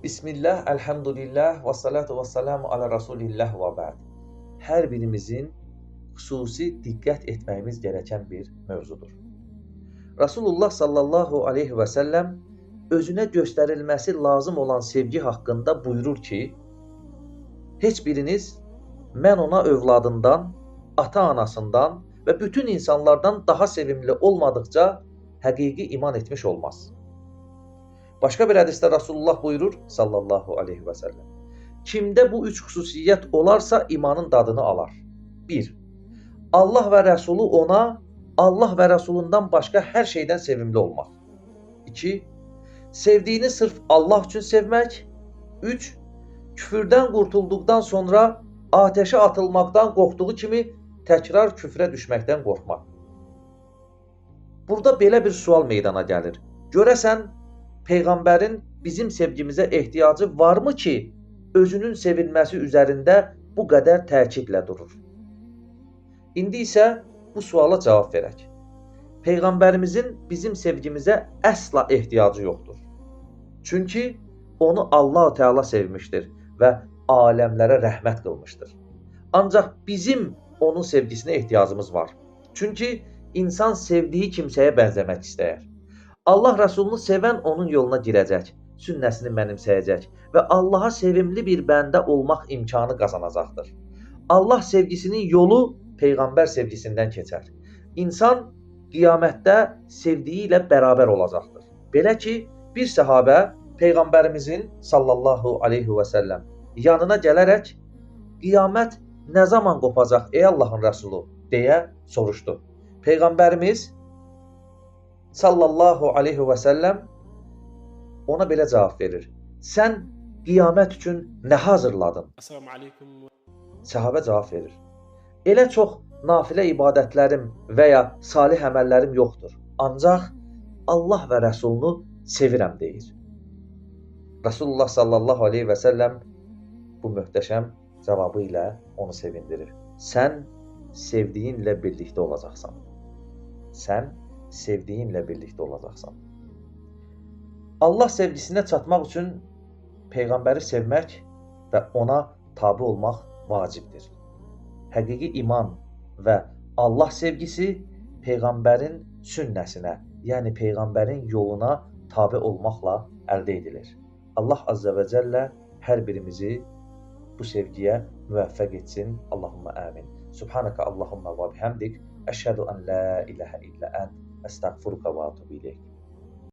Bismillah, elhamdülillah və salatu və salamu alə Rasulillah və bə'd. Hər birimizin xüsusi diqqət etməyimiz gerəkən bir mövzudur. Rasulullah sallallahu aleyhi və səlləm özünə göstərilməsi lazım olan sevgi haqqında buyurur ki, heç biriniz mən ona övladından, ata-anasından və bütün insanlardan daha sevimli olmadıqca həqiqi iman etmiş olmaz. Başqa bir hədisdə Rasulullah buyurur sallallahu aleyhi və səlləm. Kimdə bu üç xüsusiyyət olarsa imanın dadını alar. 1. Allah və Rəsulu ona, Allah və Rəsulundan başqa hər şeydən sevimli olmaq. 2. Sevdiyini sırf Allah üçün sevmək. 3. Küfürdən qurtulduqdan sonra ateşə atılmaqdan qorxduğu kimi təkrar küfrə düşməkdən qorxmaq. Burada belə bir sual meydana gəlir. Görəsən, Peyğəmbərin bizim sevgimizə ehtiyacı varmı ki, özünün sevilməsi üzərində bu qədər təkidlə durur? İndi isə bu suala cavab verək. Peyğəmbərimizin bizim sevgimizə əsla ehtiyacı yoxdur. Çünki onu Allah-u Teala sevmişdir və aləmlərə rəhmət qılmışdır. Ancaq bizim onun sevgisinə ehtiyacımız var. Çünki insan sevdiyi kimsəyə bənzəmək istəyir. Allah Rəsulunu sevən onun yoluna girəcək, sünnəsini mənimsəyəcək və Allaha sevimli bir bəndə olmaq imkanı qazanacaqdır. Allah sevgisinin yolu Peyğəmbər sevgisindən keçər. İnsan qiyamətdə sevdiyi ilə bərabər olacaqdır. Belə ki, bir səhabə Peyğəmbərimizin sallallahu aleyhi və səlləm yanına gələrək qiyamət nə zaman qopacaq ey Allahın Rəsulu deyə soruşdu. Peyğəmbərimiz sallallahu aleyhi və səlləm ona belə cavab verir. Sən qiyamət üçün nə hazırladın? Səhabə cavab verir. Elə çox nafilə ibadətlərim və ya salih əməllərim yoxdur. Ancaq Allah və Rəsulunu sevirəm deyir. Rasulullah sallallahu aleyhi və səlləm bu möhtəşəm cavabı ilə onu sevindirir. Sən sevdiyinlə birlikdə olacaqsan. Sən sevdiyinlə birlikdə olacaqsan. Allah sevgisinə çatmaq üçün Peyğəmbəri sevmək və ona tabe olmaq vacibdir. Həqiqi iman və Allah sevgisi Peyğəmbərin sünnəsinə, yəni Peyğəmbərin yoluna tabe olmaqla əldə edilir. Allah Azza və Cəllə hər birimizi bu sevgiyə müvəffəq etsin. Allahumma amin. Subhanaka Allahumma və bihamdik. Əşhədu ən la ilahə illə ənt. Əstəğfiruka və atubu ileyk.